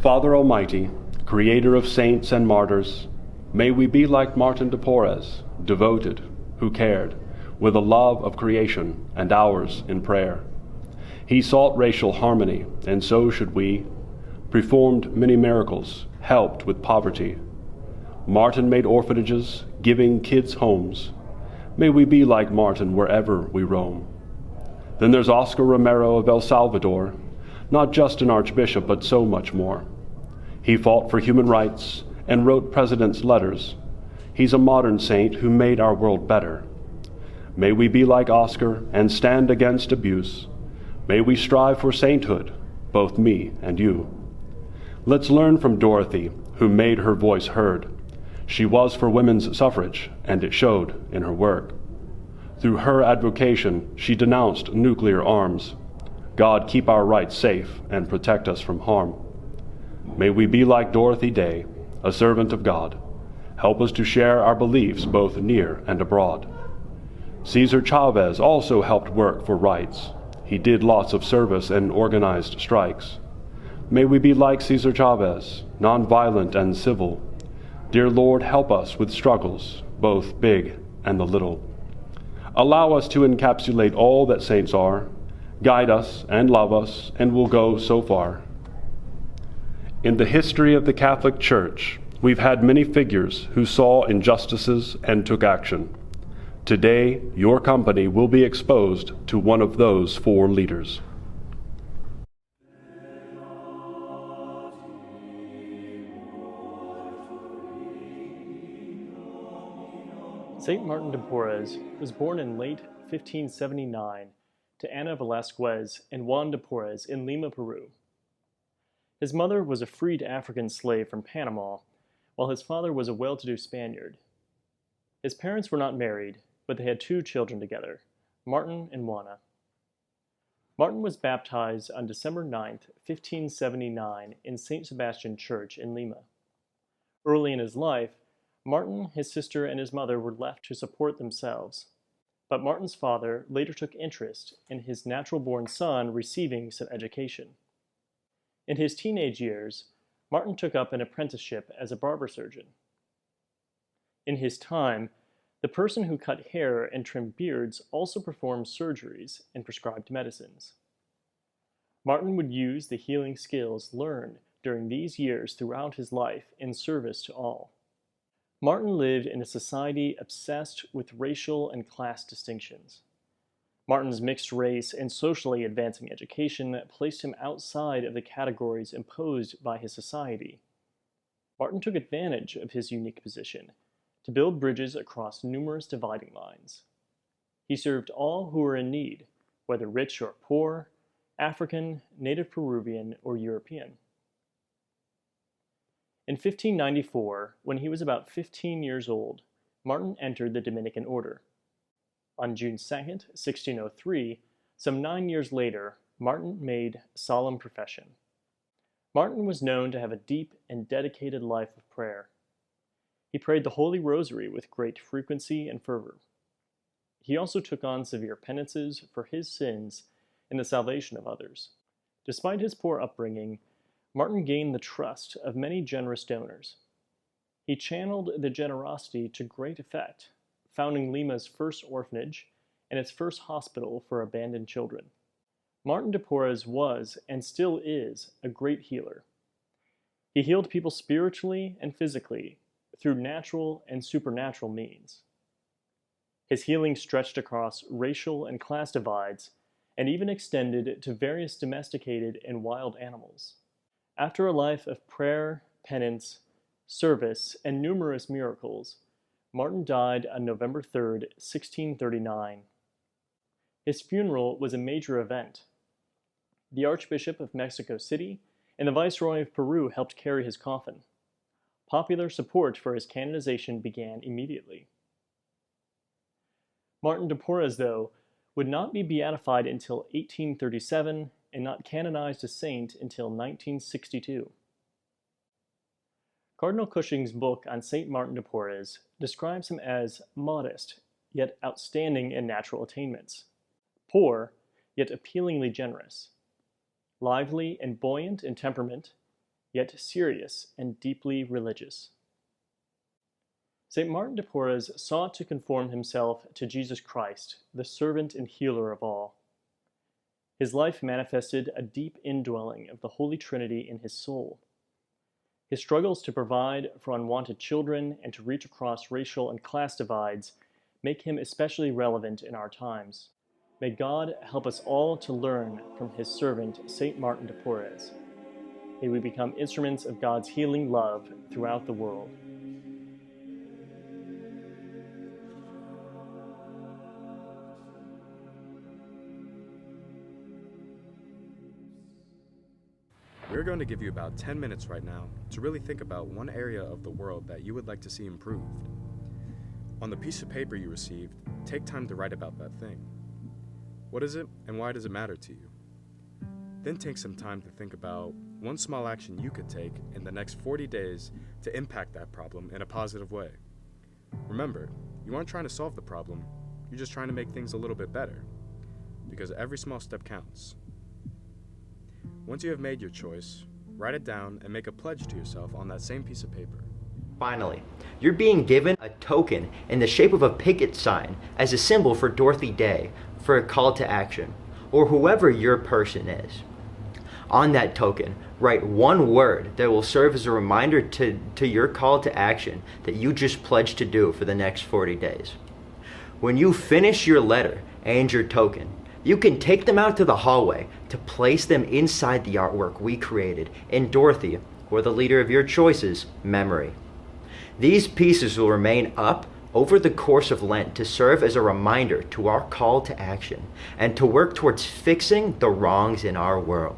Father Almighty, Creator of saints and martyrs, may we be like Martin de Porres, devoted, who cared, with a love of creation and ours in prayer. He sought racial harmony, and so should we, performed many miracles, helped with poverty. Martin made orphanages, giving kids homes. May we be like Martin wherever we roam. Then there's Oscar Romero of El Salvador, not just an archbishop, but so much more. He fought for human rights and wrote presidents' letters. He's a modern saint who made our world better. May we be like Oscar and stand against abuse. May we strive for sainthood, both me and you. Let's learn from Dorothy, who made her voice heard. She was for women's suffrage, and it showed in her work. Through her advocation, she denounced nuclear arms. God keep our rights safe and protect us from harm. May we be like Dorothy Day, a servant of God. Help us to share our beliefs both near and abroad. Cesar Chavez also helped work for rights. He did lots of service and organized strikes. May we be like Cesar Chavez, nonviolent and civil. Dear Lord, help us with struggles, both big and the little. Allow us to encapsulate all that saints are, guide us and love us, and we'll go so far. In the history of the Catholic Church, we've had many figures who saw injustices and took action. Today, your company will be exposed to one of those four leaders. Saint Martin de Porres was born in late 1579 to Ana Velasquez and Juan de Porres in Lima, Peru. His mother was a freed African slave from Panama, while his father was a well-to-do Spaniard. His parents were not married, but they had two children together, Martin and Juana. Martin was baptized on December 9, 1579 in St. Sebastian Church in Lima. Early in his life, Martin, his sister, and his mother were left to support themselves. But Martin's father later took interest in his natural-born son receiving some education. In his teenage years, Martin took up an apprenticeship as a barber surgeon. In his time, the person who cut hair and trimmed beards also performed surgeries and prescribed medicines. Martin would use the healing skills learned during these years throughout his life in service to all. Martin lived in a society obsessed with racial and class distinctions. Martin's mixed race and socially advancing education placed him outside of the categories imposed by his society. Martin took advantage of his unique position to build bridges across numerous dividing lines. He served all who were in need, whether rich or poor, African, native Peruvian, or European. In 1594, when he was about 15 years old, Martin entered the Dominican order. On June 2, 1603, some 9 years later, Martin made solemn profession. Martin was known to have a deep and dedicated life of prayer. He prayed the Holy Rosary with great frequency and fervor. He also took on severe penances for his sins and the salvation of others. Despite his poor upbringing, Martin gained the trust of many generous donors. He channeled the generosity to great effect, founding Lima's first orphanage and its first hospital for abandoned children. Martin de Porres was, and still is, a great healer. He healed people spiritually and physically through natural and supernatural means. His healing stretched across racial and class divides and even extended to various domesticated and wild animals. After a life of prayer, penance, service, and numerous miracles, Martin died on November 3, 1639. His funeral was a major event. The Archbishop of Mexico City and the Viceroy of Peru helped carry his coffin. Popular support for his canonization began immediately. Martin de Porres, though, would not be beatified until 1837 and not canonized a saint until 1962. Cardinal Cushing's book on St. Martin de Porres describes him as modest, yet outstanding in natural attainments, poor, yet appealingly generous, lively and buoyant in temperament, yet serious and deeply religious. St. Martin de Porres sought to conform himself to Jesus Christ, the servant and healer of all. His life manifested a deep indwelling of the Holy Trinity in his soul. His struggles to provide for unwanted children and to reach across racial and class divides make him especially relevant in our times. May God help us all to learn from his servant, St. Martin de Porres. May we become instruments of God's healing love throughout the world. We're going to give you about 10 minutes right now to really think about one area of the world that you would like to see improved. On the piece of paper you received, take time to write about that thing. What is it and why does it matter to you? Then take some time to think about one small action you could take in the next 40 days to impact that problem in a positive way. Remember, you aren't trying to solve the problem, you're just trying to make things a little bit better, because every small step counts. Once you have made your choice, write it down and make a pledge to yourself on that same piece of paper. Finally, you're being given a token in the shape of a picket sign as a symbol for Dorothy Day for a call to action, or whoever your person is. On that token, write one word that will serve as a reminder to your call to action that you just pledged to do for the next 40 days. When you finish your letter and your token, you can take them out to the hallway to place them inside the artwork we created in Dorothy, or the leader of your choice's, memory. These pieces will remain up over the course of Lent to serve as a reminder to our call to action and to work towards fixing the wrongs in our world.